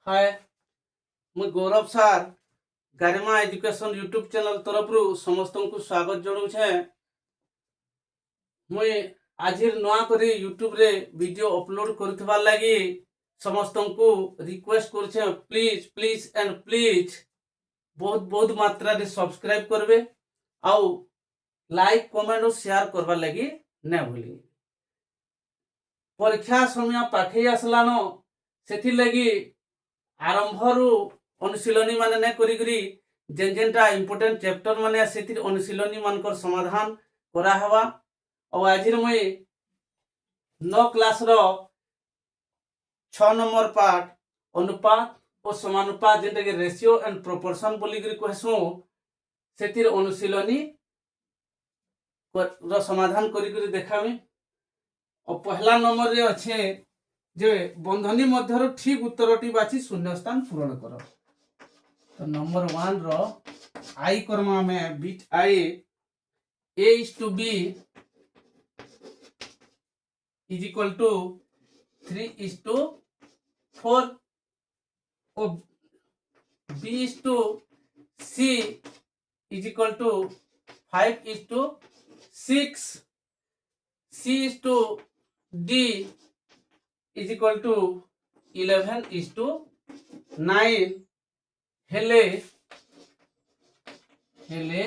हाय मुई गौरव सार गारिमा education YouTube channel तरफ समस्त को स्वागत जनाऊे। मुई आज नुआ करी यूट्यूब रे वीडियो अपलोड करथिबार लगी समस्त को रिक्वेस्ट करछे प्लीज प्लीज एंड प्लीज बहुत बहुत मात्रा रे सब्सक्राइब करबे आउ लाइक कमेंट और शेयर करबार लगी न भूली। परीक्षा समय पाखे आसलानो सेथि लगी आरंभ रु अनुशीलनी माने ने करी करी जेन जेनटा इंपोर्टेंट चैप्टर माने सेथि अनुशीलनी मानकर समाधान करा हवा। और आज मुई 9 क्लास रो 6 नंबर पाठ अनुपात और समानुपात जेंटा के रेशियो एंड प्रोपोर्शन बोली करी कहसु सेथि अनुशीलनी रो समाधान करी करी देखामी। और पहला नंबर रे अच्छे जे बंधनी मध्य ठीक उत्तरटी बाची शून्य स्थान पूरण कर। तो नंबर 1 रो आई करमा में बीट आई a is to b is equal to 3 is to 4 और b is to c is equal to 5 is to 6 c is to d is equal to 11 is to 9 हेले हेले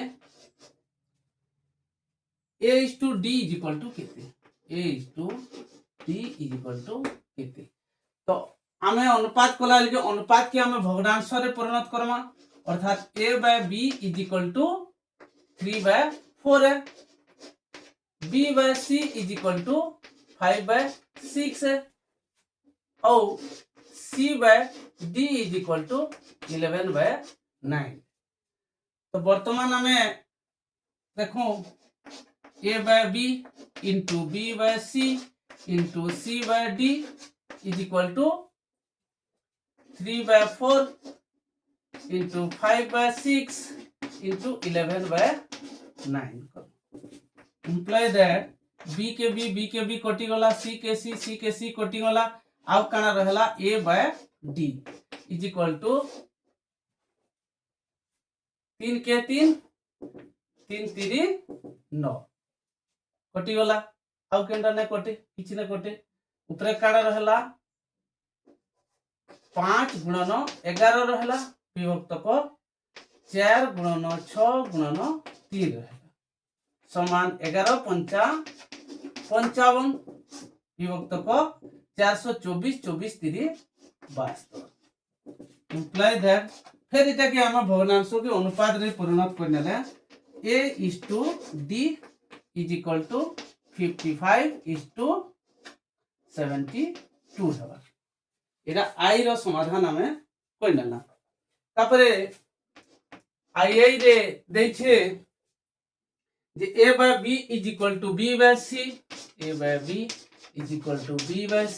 a is to d is equal to केते a is to d is equal to केते। तो आमे अनुपात Cola लगे अनुपात के आमे भग्नांश रे परिणत करमा अर्थात a by b is equal to 3 by 4 है, b by c is equal to 5 by 6 है और c by d is equal to 11 by 9। तो वर्तमान हमें देखो a by b into b by c into c by d is equal to 3 by 4 into 5 by 6 into 11 by 9। imply that b के b कटी गला, c के c कटी गला, आउ काना रहला a by d is equal to 3 के 3 3 3 9 कटी गला, आउ केंडा ने कटे किछि ने कटे ऊपर काना रहला 5 गुणन 11 रहला विभक्त को 4 गुणन 6 गुणन 3 रहला समान 11 पंचा 55 विभक्त को 424 24 3 72। इंप्लाई दैट फिर इटा के हम भग्नांशों के अनुपात रे परिणत करने ले a is to d is equal to 55 is to 72 हवा। एरा आई रो समाधान हमें करने ला। तापरे आई रे देछे जे a by b is equal to b by c, a by b is equal to b by c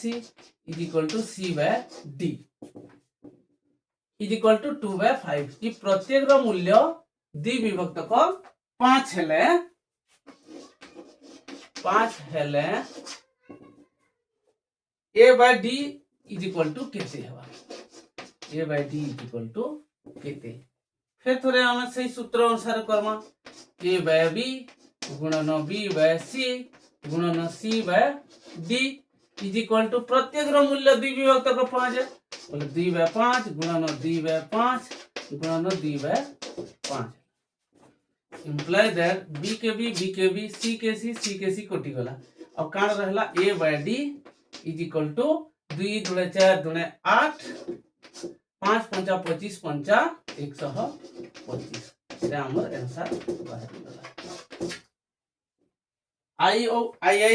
is equal to c by d is equal to 2 by 5। कि प्रत्येक रो मूल्य दी विभक्त को 5 हेले a by d is equal to केते हवा a by d is equal to केते। फिर थोड़े हमें सही सूत्र अनुसार करमा a by b गुणन b by c गुणन c by d is equal to प्रत्येक रो मूल्य दी विभक्त को 5 है बोले 2 by 5 गुणन 2 by 5 गुणन 2 by 5। इंप्लाई दैट b के b c के c कटी गला अब कान रहला a by d is equal to 2 गुणे 4 गुणे 8 5 पंचा 25 पंचा 125 से हमर आंसर बाहर गला। आई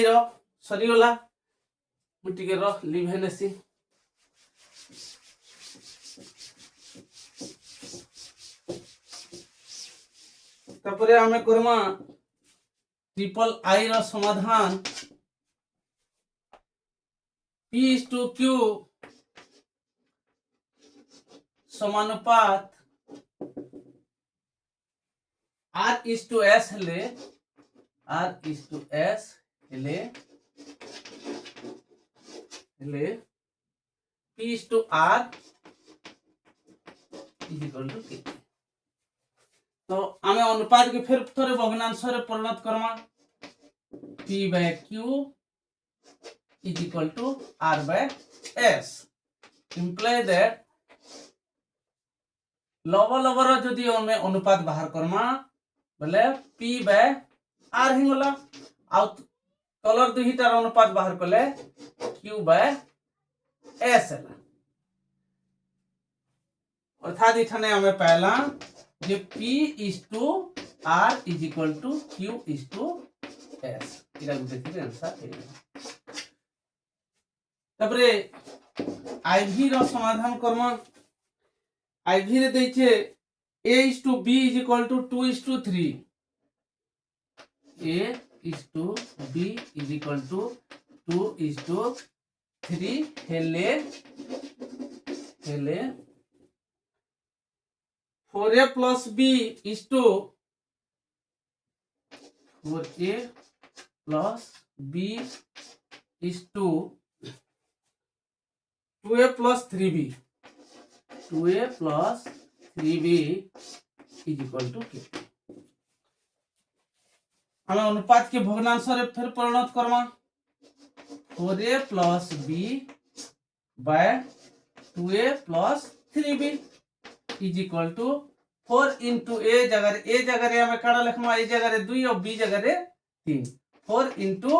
रो सरी गला मुटी के रो लिभेनेसी तापरे हमें करमा ट्रिपल आई रो समाधान p is to q समानुपात r is to s हेले p is to r is equal to केते। तो आमे अनुपात के फिर थोड़े भग्नांश रे परिणत करमा p by q is equal to r by s imply that लवर जदि आमे अनुपात बाहर करमा बोले p बाय r हिंगला आ तलर दुहिटार अनुपात बाहर कले q बाय s हला अर्थात इठाने हमें पहला जे p is to r is equal to q is to s इरा गुटे आंसर है। तबरे आईवी रो समाधान करमा आईवी रे दैछे a is to b is equal to 2 is to 3 a is to b is equal to 2 is to 3 हेले 4a plus b is to 4a plus b is to 2a plus 3b 2a plus 3b is equal to k। हमें अनुपात के भग्नांश रे फिर परिणत करमा 4a plus b by 2a plus 3b is equal to 4 into ए जगह हमें काड़ा लिखमा ए जगह 2 और बी जगह 3 4 इंटू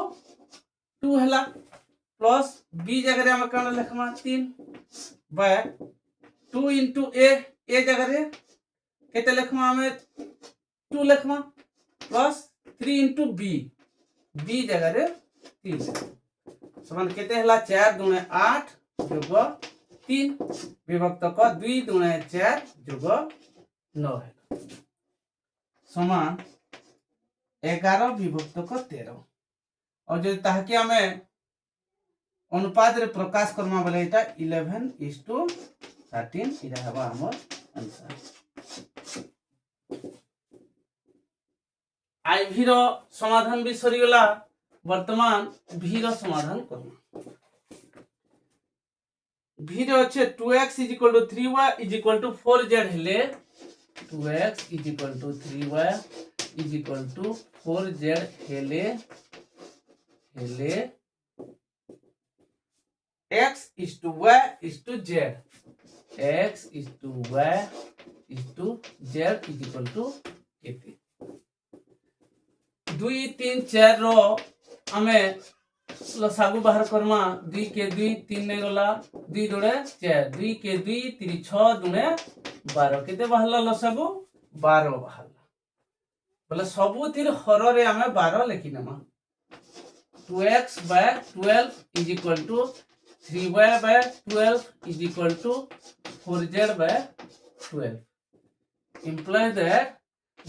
2 हला प्लस बी जगह हमें काड़ा लिखमा 3 बाय 2 इंटू ए जगह केते लिखमा हमें 2 लिखमा प्लस 3 इंटू बी जगह 3 समान केते हला 4 दूने 8 जोग 3 विभक्त को 2 दूने 4 जोग 9 है समान 11 विभक्त को 13 और जो ताकि हमें अनुपात रे प्रकाश करमा बोले एटा 11:13 इरा हवा हमर आंसर। आईवी रो समाधान भी सरी गला वर्तमान भी रो समाधान करमा v रे আছে 2x = 3y = 4z हेले 2x = 3y = 4z हेले x is to y is to z x is to y is to z = केते 2 3 4 रो हमें लसागु बाहर करमा 2 के 2 3 ने गला 2 दुणे 4 2 के 2 3 6 दुणे 12 केते बाहरला लसागु 12 बाहरला बोले सबुतिर हर रे हमें 12 लिखि नेमा 2x by 12 = 3y by 12 = 4z by 12 imply that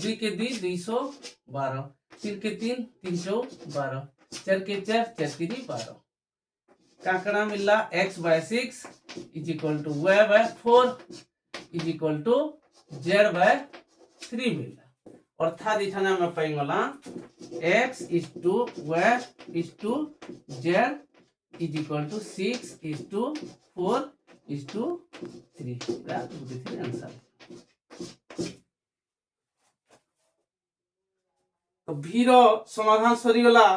2 के 2 212 3 के 3 312 4 के 4 4 के 12 काकड़ा मिला x by 6 = y by 4 = z by 3 मिला अर्थात इठाने हमें पाइंगला x is to y is to z = 6 is to 4 is to 3 that would be the answer। तो v रो समाधान सरी गला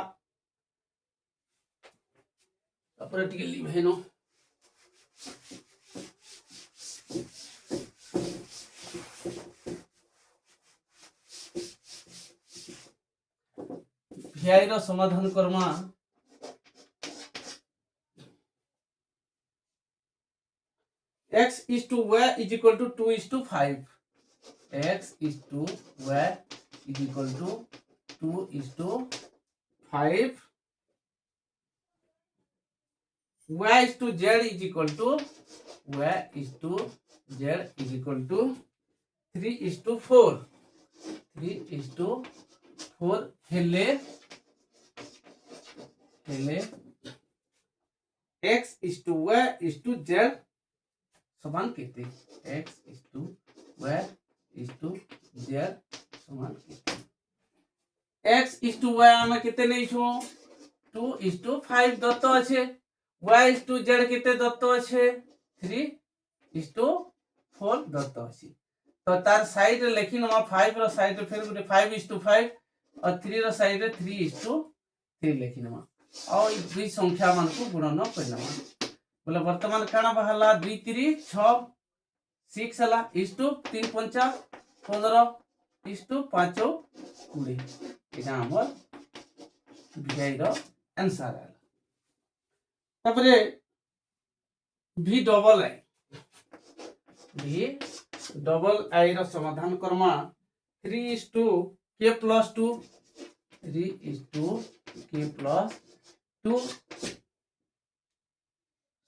अपरेटिकली लिभेनो vi रो समाधान Karma x is to y = 2 is to 5 x is to y = 2 is to 5 y is to z = y is to z = 3 is to 4 3 is to 4 हेले x is to y is to z समान केते x is to y is to z समान केते x is to y हमें केते नै छु 2 is to 5 Dutt আছে y is to z केते दत्त আছে 3 is to 4 दत्त अछि तो तार साइड रे लिखि नमा 5 रो साइड रे फिर गुटे 5:5 और 3 रो साइड रे 3:3 लिखि नमा और ई दुई संख्या मान को गुणन करनमा बोले वर्तमान काना बहला 2 3 6 6 हला इष्टु 3 5 15 इष्टु 5 20 एटा हमर भिआई रो आंसर है तापरे v डबल आई रो समाधान Karma 3:k+2 3:k+2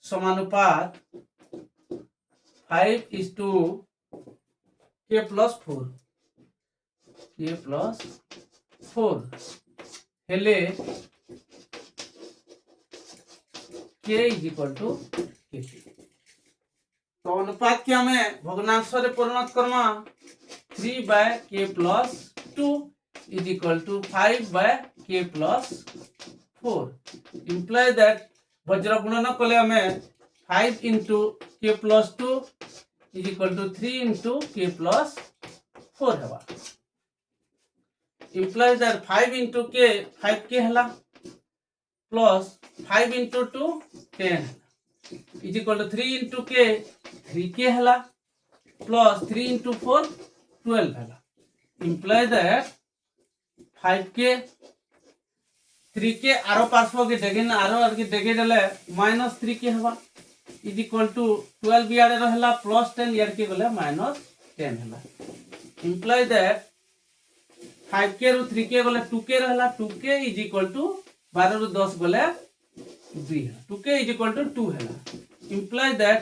समानुपात 5:k+4 k+4 हेले k = तो अनुपात के हमें भग्नांश रे परिणत Karma 3/k+2 = 5/k+4 implies that वज्र गुणन कले हमें 5 × k+2 = 3 × k+4 हेबा implies that 5 × k 5k हला प्लस 5 × 2 10 = 3 × k 3k हला प्लस 3 × 4 12 हला implies that 5k 3k आरो पार्श्व के डेगिन आरो आर के डेगे देले -3k हवा = 12 यारे रहला प्लस 10 यार के गले -10 हला implies that 5k row 3k गले 2k रहला 2k = 12 रो 10 गले 2 2k = 2 हला implies that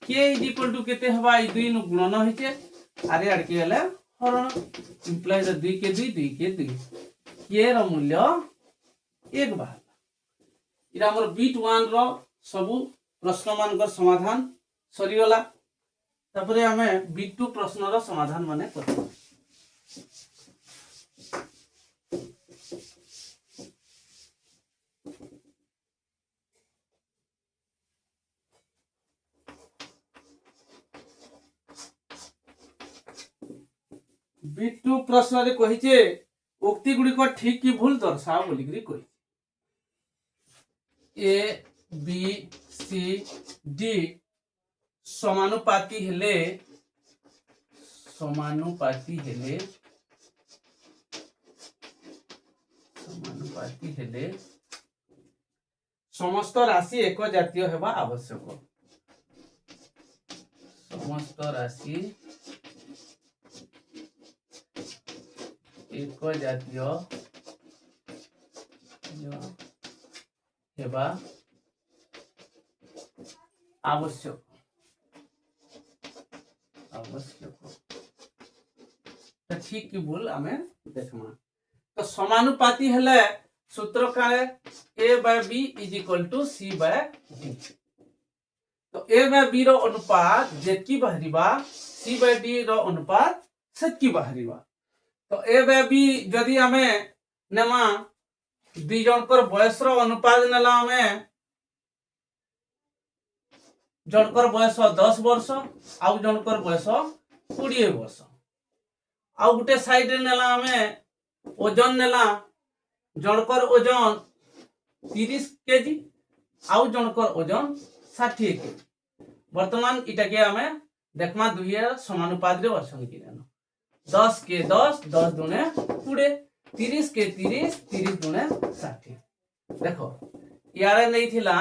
k = केते हवा ई 2 नु गुणन होइचे आरे आर के गले हरण implies that 2 के 2 2 के 2 k रो मूल्य 1 बाहर इरा हमर बीट 1 रो सबु प्रश्न मानकर समाधान सरी गला तापरे हमें बीट 2 प्रश्न रो समाधान माने करब बीट 2 प्रश्न रे कहिचे उक्ति गुडी को ठीक की भूल दर्शाओ बोली करी कहि ए बी सी डी समानुपाती हेले समस्त राशि एक जातीय हेबा आवश्यक समस्त राशि एक जातीय हेबा आवश्यक तो ठीक की भूल हमें देखमा तो समानुपाती हेले सूत्र काले a/b = c/d तो a/b रो अनुपात जेतकी बाहरीबा c/d रो अनुपात सेतकी बाहरीबा तो a/b जदी हमें नेमा दुई जनकर बयस रो अनुपात नेला हमें जनकर बयस 10 वर्ष आउ जनकर बयस 20 वर्ष आउ गुटे साइड रे नेला हमें ओजन नेला जनकर ओजन 30 केजी आउ जनकर ओजन 60 केजी वर्तमान इटा के हमें देखमा दुहिया समानुपात रे वर्षन की जानो 10 के 10 10 दुने 20 30 के 30 30 दुने 60 देखो यारे नहीं थिला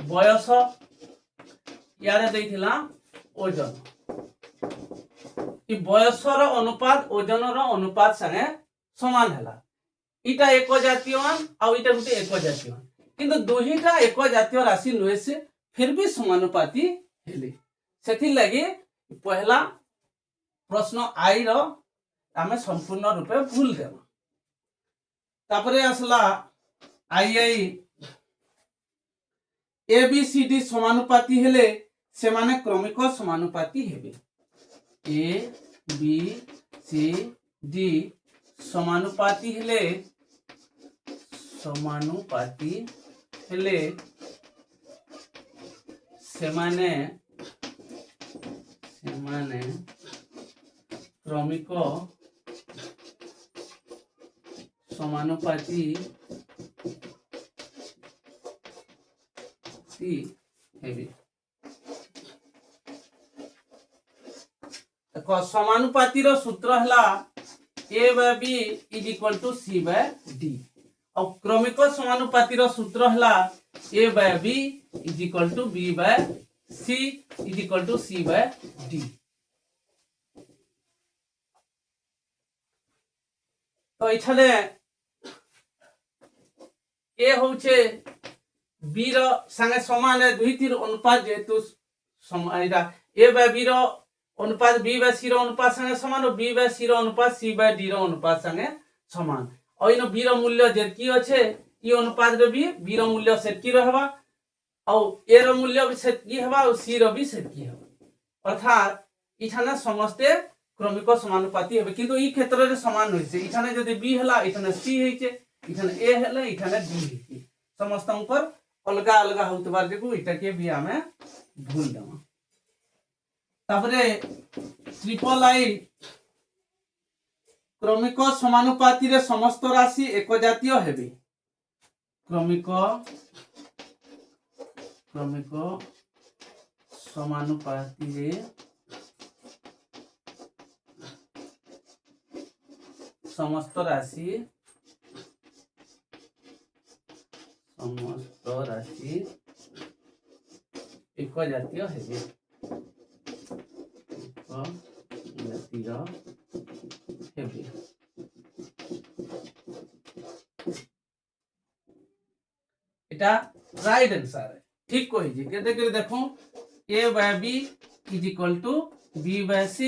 बयस यारे नहीं थिला ओजन ई बयस रो अनुपात ओजन रो अनुपात संगे समान हला इटा एक जातीयवान आ इटा गुटे एक जातीयवान किंतु दुहिटा एक जातीय राशि नुहे से फिर भी समानुपाती हेले सेथि लागि पहला प्रश्न आई रो हमें संपूर्ण रूपे भूल देबा तापरे असला आई ए बी सी डी समानुपाती हेले से माने क्रमिक समानुपाती हेबे ए बी सी डी समानुपाती हेले से माने ସେମାନେ କ୍ରମିକ ସମାନୁପାତି ହେବେ। देखो समानुपातिर सूत्र है A by B is equal to C by D और क्रमिक समानुपातिर सूत्र है A by B is equal to B by C is equal to C by D. तो इठाने ए होचे बी रो संगे समान है दुई तीर अनुपात जेतु ए बाय बी रो अनुपात बी बाय सी रो अनुपात संगे समान और बी बाय सी रो अनुपात सी बाय डी रो अनुपात संगे समान और इन बी रो मूल्य जेतकी अच्छे ई अनुपात रे बी रो मूल्य सेतकी रहबा और ए रो मूल्य भी सेतकी हबा और सी रो भी सेतकी हबा अर्थात इठाने समस्ते क्रमिक समानुपाती हेबे किंतु ई क्षेत्र रे समान होइছে इठाने जदि बी हला इठाने सी होइছে इठाने ए हला इठाने डी होइছে समस्तंकर अलगा अलगा होतबार देखो इटा के भी हमें भूल देमा तापरे ट्रिपल आई क्रमिक समानुपाती रे समस्त राशि एक जातीय हेबे क्रमिक समानुपाती रे समस्त राशि एक जातीय हेबे এটা রাইট आंसर है ঠিক কইছি কেতে করে দেখো a by b is equal to b by c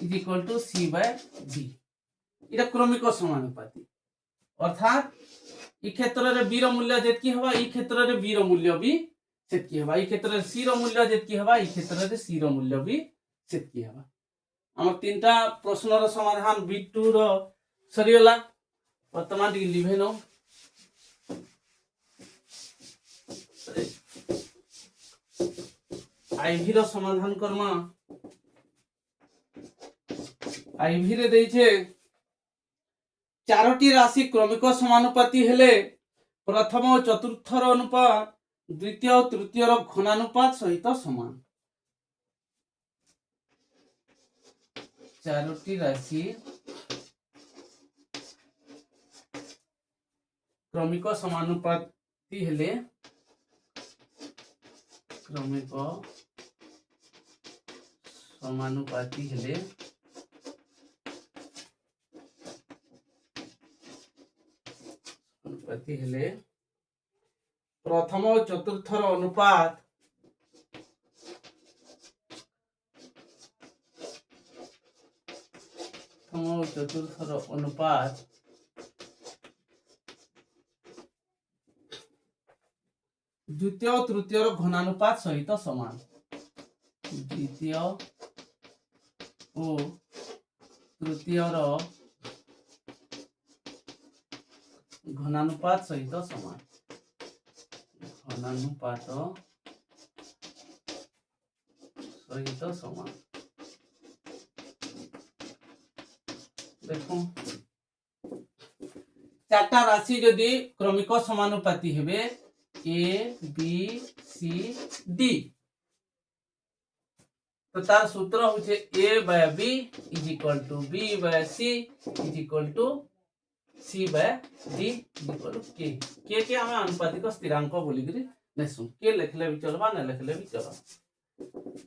is equal to c by d এটা ক্রমিক সমানুপাতি অর্থাৎ এই ক্ষেত্রে b র মূল্য যেতকি হবা এই ক্ষেত্রে b র মূল্য भी সেতকি হবা এই ক্ষেত্রে c র মূল্য যেতকি হবা এই ক্ষেত্রে c র মূল্য भी সেতকি হবা আমার তিনটা প্রশ্নর সমাধান b2 র সরিগলা বর্তমান টি লিখে নাও आईवी रो समाधान करमा आईवी रे देइछे चारोटी राशि क्रमिक समानुपाती हेले प्रथम और चतुर्थ रो अनुपात द्वितीय और तृतीय रो घनानुपात सहित समान चारोटी राशि क्रमिक समानुपाती हेले क्रमिक समानुपाती हेले प्रथम और चतुर्थ अनुपात द्वितीय और तृतीय घनानुपात सहित समान द्वितीय और तृतीय घनानुपात सहित समान घनानुपात सहित समान देखो चारटा राशि यदि क्रमिक समानुपाती हेबे ए बी सी डी तो तार सूत्र होचे A by B is equal to B by C is equal to C by D is equal to K के हमें आनुपातिक स्थिरांक बोली करी नेसु के लिखले भी चलबा न लिखले भी चलो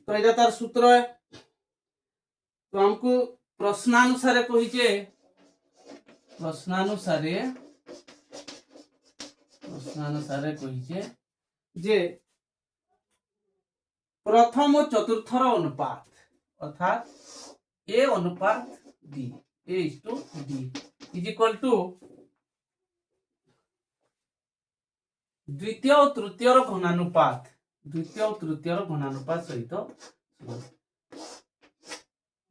तो एटा तार सूत्र है तो हमको प्रश्नानुसार कहिचे प्रश्नानुसार कहिचे जे प्रथम और चतुर्थ अनुपात अर्थात ए अनुपात d a is to d is equal to द्वितीय और तृतीय घनानुपात सहित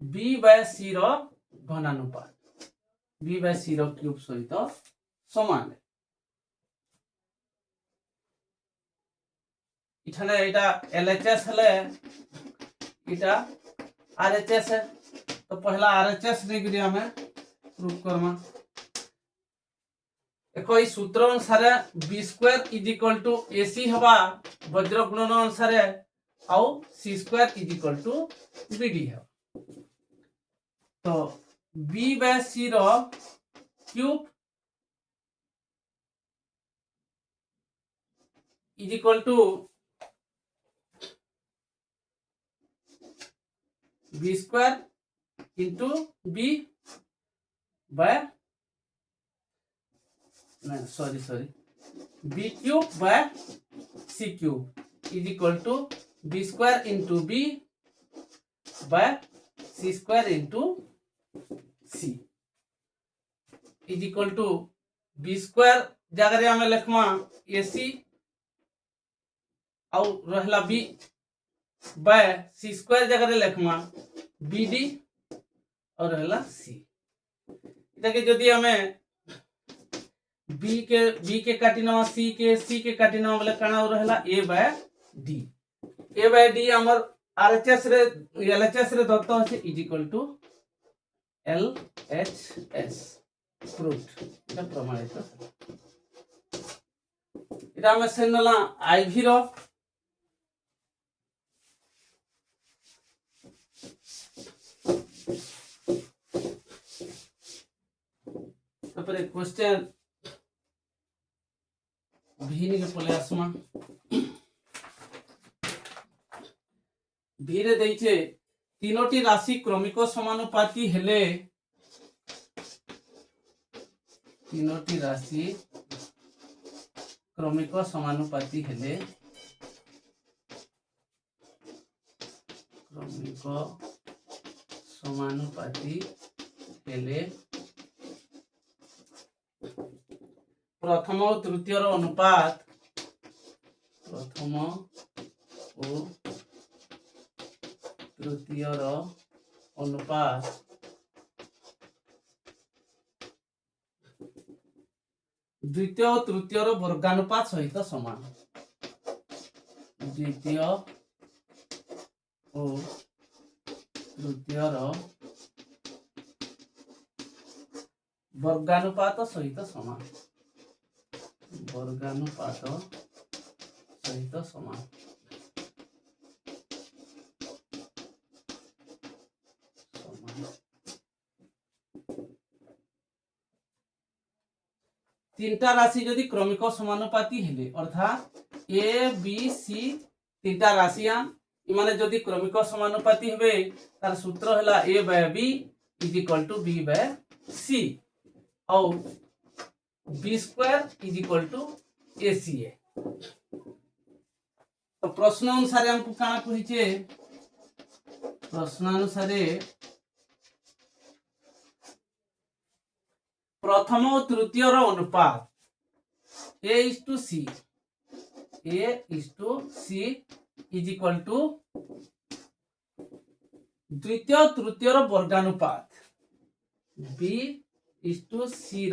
बी बाय सी रो घनानुपात बी बाय सी रो क्यूब सहित समान इठाने एटा एलएचएस हले इटा आरएचएस है तो पहला आरएचएस नहीं हमें प्रूफ करमा। देखो ये सूत्र अनुसार B square is equal to AC हवा वज्र गुणन अनुसार आउ C square is equal to BD है। तो बी बाय सी रो cube is equal to B square into B by sorry B cube by C cube is equal to B square into B by C square into C is equal to B square जगह आम लिखमा AC आउ रहला B by C square जगह लिखमा BD और रहला सी। इताके जदि हमें B के काटी नवा सी के काटी नवा बोले काना रहला ए बाय डी हमर आरएचएस रे एलएचएस रे दत्त আছে is equal to LHS proved এটা প্রমাণিত। এটা আমি সেনলা আইভি র তারপরে কোশ্চেন ভিনি के পলে আসমা ভিরে দেইছে তিনটি রাশি ক্রমিক সমানুপাতি হেলে তিনটি রাশি ক্রমিক সমানুপাতি হেলে ক্রমিক সমানুপাতি হেলে प्रथम और तृतीय अनुपात प्रथम और तृतीय अनुपात द्वितीय और तृतीय वर्गानुपात सहित समान। द्वितीय और तृतीय वर्गानुपात सहित समान। वर्गानुपात सहित समान। तीनटा राशि यदि क्रमिक समानुपाती हेले अर्थात ए बी सी तीनटा राशियां इमाने यदि क्रमिक समानुपाती हेबे तार सूत्र हैला A by B is equal to B by C और B square is equal to A C ए। तो प्रश्न अनुसार हमको काना कहिचे प्रश्न अनुसार प्रथम और तृतीय अनुपात A is to C is equal to द्वितीय तृतीय वर्गानुपात बी इज टू सी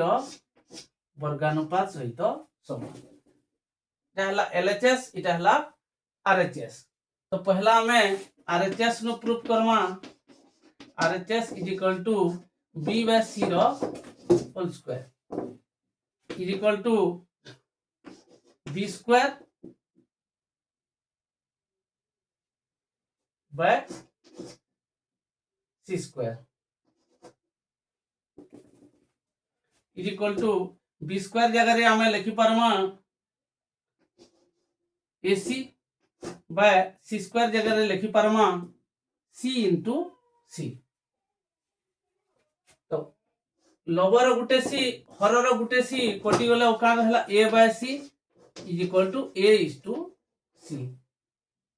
वर्गानुपात सहित समान। इटा हला एलएचएस इटा हला आरएचएस। तो पहला हमें आरएचएस नो प्रूफ करमा। RHS is equal to B by c whole square is equal to B square by C square is equal to B square जगह रे हमें लिखि पारमा एसी बाय सी स्क्वायर जगह रे लिखि पारमा सी इंटू सी। तो लवर गुटे सी हरर गुटे सी कटि गले ओका हला A by C is equal to A is to C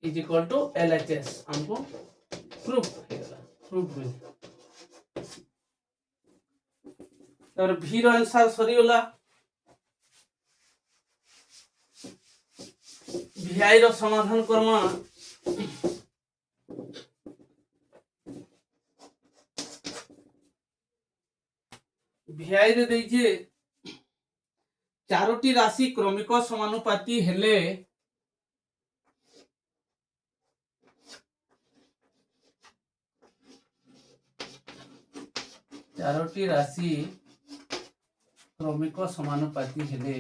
is equal to LHS हमको प्रूफ हेला प्रूफ में। तर भी रो आंसर सरी होला भिआई रो समाधान करमा। भिआई रे देइजे चारोटी राशि क्रमिक समानुपाती हेले चारोटी राशि क्रमिक समानुपाती हेले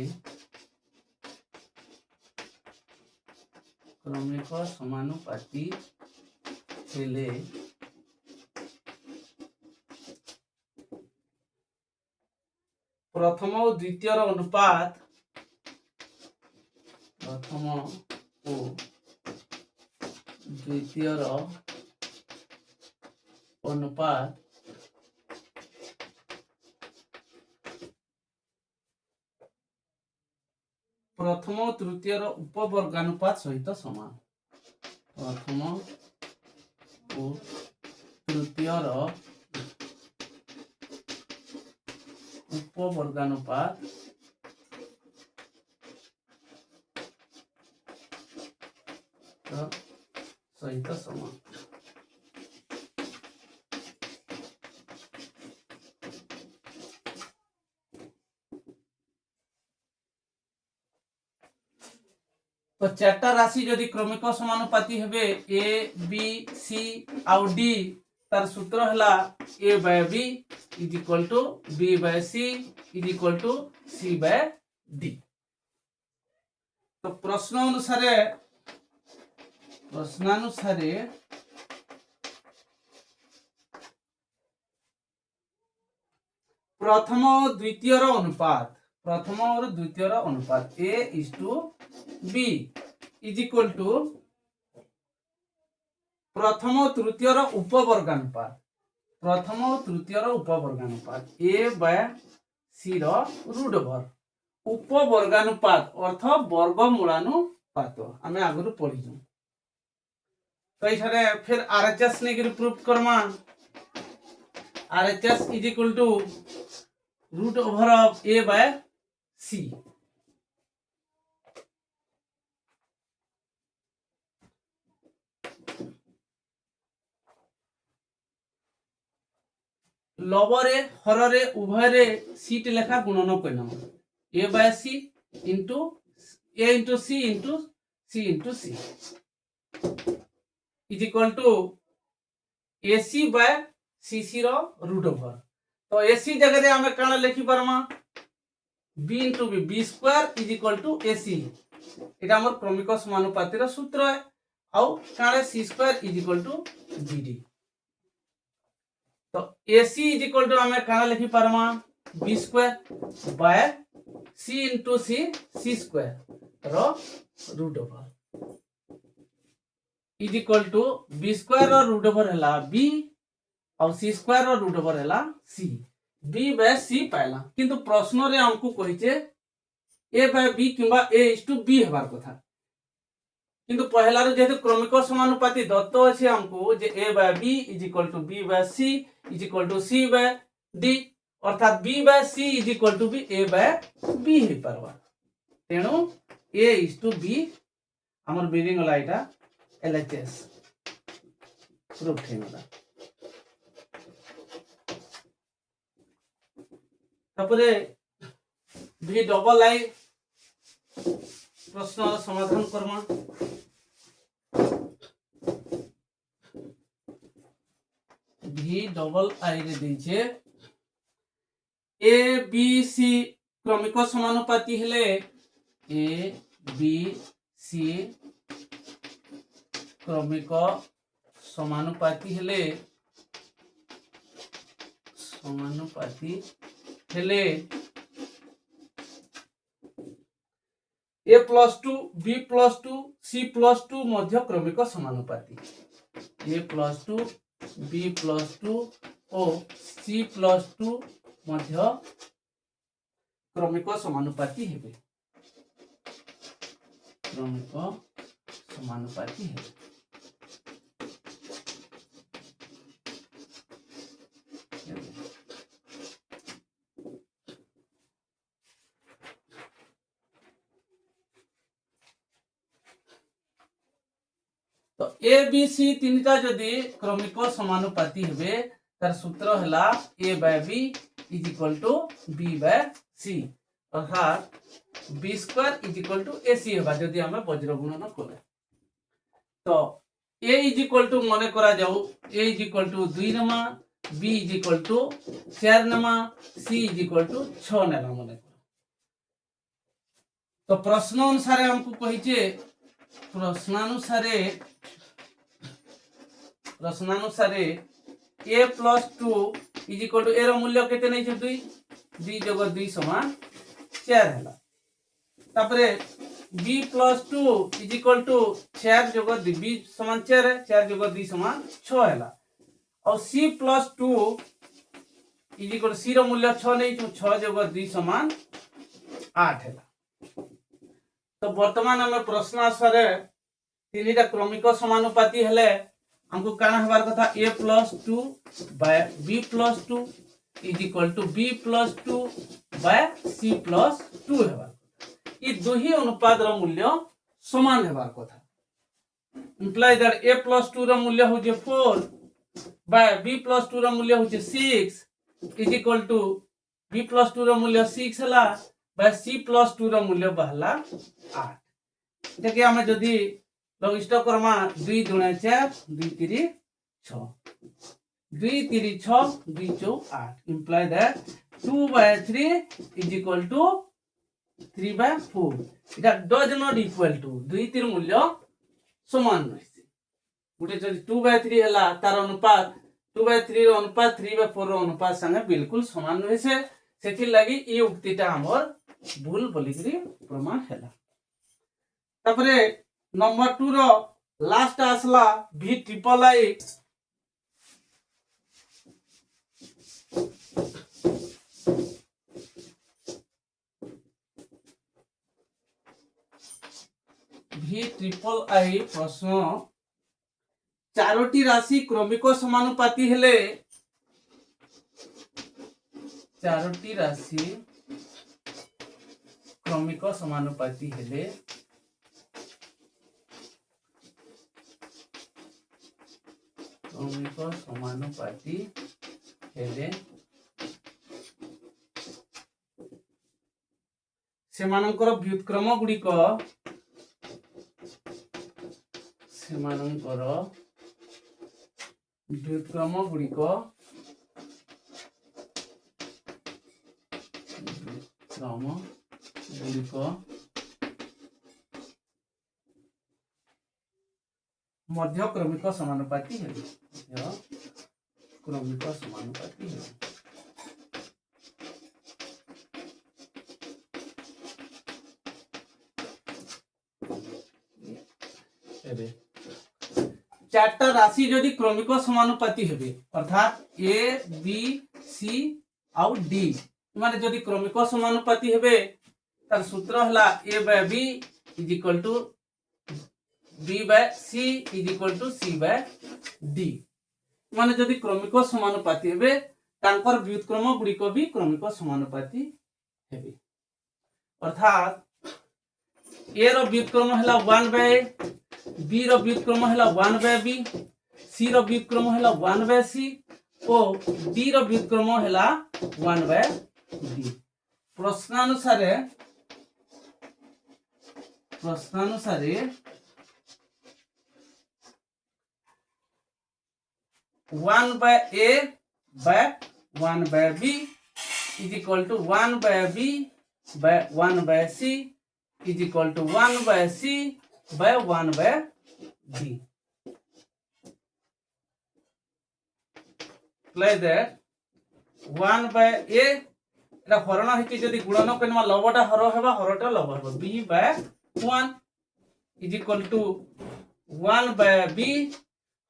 प्रथम और द्वितीय अनुपात प्रथम और तृतीय उपवर्गानुपात सहित समान। प्रथम और तृतीय उपवर्गानुपात सहित समान। तो चारटा राशि जदि क्रमिक समानुपाती हेबे ए बी सी आउ डी तार सूत्र हला A by B is equal to B by C is equal to C by D. तो प्रश्नानुसारे प्रथम और द्वितीय अनुपात A is to B is equal to प्रथम और तृतीय उपवर्गानुपात A by C root over उपवर्गानुपात अर्थ वर्गमूलानुपात आमे आगु पढ़ी। तो ये फिर आरएचएस ने प्रूफ करमा RHS is equal to root over of A by C. लवरे हररे उभयरे सीट लेखा गुणन करना A by C into A into C into C into C is equal to AC by CC रो रूट ओवर। तो एसी जगह आमे काना लिखि परमा B into B square is equal to AC एटा हमर क्रमिक समानुपाती रो सूत्र है आउ काना C square is equal to BD. तो एसी इज इक्वल टू आमे काना लिखि परमा B square by C into C square रो root over is equal to B square रो रूट ओवर हला बी और सी स्क्वायर रो रूट ओवर हला सी बी बाय सी पाइला किंतु प्रश्न रे हमको कहिचे ए बाय बी किंबा ए इज टू बी हेबार कथा किंतु पहला रे जेतु क्रमिक समानुपाती दत्त अछि हमको जे A by B is equal to B by C is equal to C by D अर्थात B by C is equal to B A by B हे परवा तेनु ए इज टू बी हमर बिल्डिंग वाला एटा एलएचएस प्रूफ हेला। तापरे भी double आई प्रश्न समाधान करमा भी डबल आई रे देछे ए बी सी क्रमिक समानुपाती हेले ए बी सी क्रमिक समानुपाती हेले A plus two B plus two C plus two मध्य क्रमिक समानुपाती A plus two B plus two और सी प्लस टू मध्य क्रमिक समानुपाती हेबे तो ए बी सी तीनटा जदि क्रमिक समानुपाती हेबे तार सूत्र हला A by B is equal to B by C अर्थात B square is equal to A C हेबा जदि हम वज्र गुणन करे। तो ए इज इक्वल टू मने करा जाऊ ए इज इक्वल टू 2 नमा बी इज इक्वल टू 4 नमा सी इज इक्वल टू 6 नेला मन तो प्रश्न अनुसार हमको कहिचे प्रश्नानुसारे a plus 2 is equal to A रो मूल्य केते नै छै 2 2 जोग 2 समान 4 हैला तापरे b plus 2 is equal to 4 जोग 2 b समान 4 है 4 जोग 2 समान 6 हैला और c plus 2 is equal c रो मूल्य 6 नै छै 6 जोग 2 समान 8 हैला तो वर्तमान हम प्रश्न अनुसार तीनटा क्रमिक समानुपाती हेले हमको काना हबार कथा a plus 2 by b plus 2 is equal to b plus 2 by c plus 2 हेबार ई दुही अनुपात रो मूल्य समान हेबार कथा इंप्लाई दैट a प्लस 2 रो मूल्य हो जे 4 बाय b प्लस 2 रो मूल्य हो जे 6 is equal to b plus 2 रो मूल्य 6 हला बाय c प्लस 2 रो मूल्य बहला 8 देखि हम जदी लग इष्ट करमा 2 गुणा 4 2 3 6 2 3 6 2 4 8 imply that 2 by 3 is equal to 3 by 4 इटा डज नॉट इक्वल टू 2 3 मूल्य समान रहसी गुटे जदी 2 by 3 हला तार अनुपात 2 by 3 रो अनुपात 3 by 4 रो अनुपात संगे बिल्कुल समान रहसे सेथि लागि ई उक्तिटा हमर भूल बोलिकरी प्रमाण हैला तापरे नंबर 2 रो लास्ट आसला v ट्रिपल आई प्रश्न चारोटी राशि क्रमिक समानुपाती हेले चारोटी राशि क्रमिक समानुपाती हेले क्रमिक समानुपाती हेले सेमानंकर व्युत्क्रम गुड़िक मध्य क्रमिक समानुपाती है क्रमिक समानुपाती है चारटा राशि जदि क्रमिक समानुपाती हेबे अर्थात a b c आउ d माने जदि क्रमिक समानुपाती हेबे तार सूत्र हला a by b is equal to b by c is equal to c by d माने जदि क्रमिक समानुपाती हेबे तांकर व्युत्क्रम गुडी को भी क्रमिक समानुपाती हेबे अर्थात a रो व्युत्क्रम हला 1 by b रो व्युत्क्रम हला 1 by b c रो व्युत्क्रम हला 1 by c और d रो व्युत्क्रम हला 1 by d प्रश्नानुसारे 1 by a by 1 by b is equal to 1 by b by 1 by c is equal to 1 by c by 1 by d. Like that 1 by a এটা হরণ হইছে যদি গুণন করিমা লবটা হর হেবা হরটা লব হেবা b by 1 is equal to 1 by b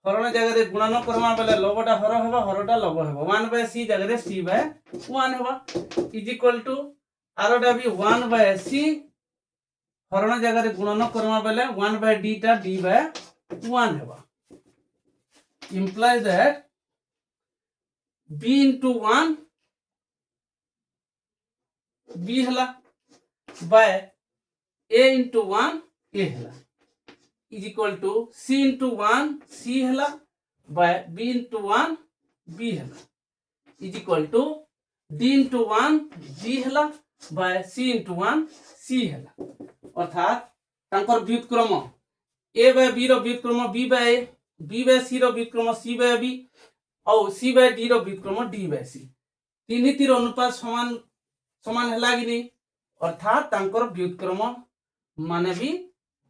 হরণ জায়গায় গুণন করমা বেলে লবটা হর হেবা হরটা লব হেবা 1 by c জায়গায় c by 1 হেবা is equal to আরোটা বি 1 by c হরণ জায়গায় গুণন করমা বেলে 1 by d টা d by 1 হেবা implies that b into 1 b हला by a into 1 a हला is equal to c into 1 c हला by b into 1 b हला is equal to d into 1 d हला by c into 1 c हला अर्थात तांकर व्युत्क्रम a by b रो व्युत्क्रम b by a b by c रो व्युत्क्रम c by b और सी बाय डी रो व्युत्क्रम डी बाय सी तीन तीर अनुपात समान समान है कि नहीं अर्थात तांकर व्युत्क्रम माने भी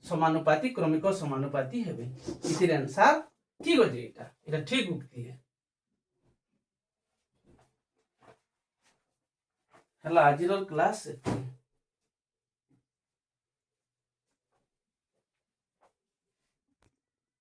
समानुपाती क्रमिक समानुपाती हेबे इतिर आंसर ठीक हो जेटा एटा ठीक उक्ति है हला आज क्लास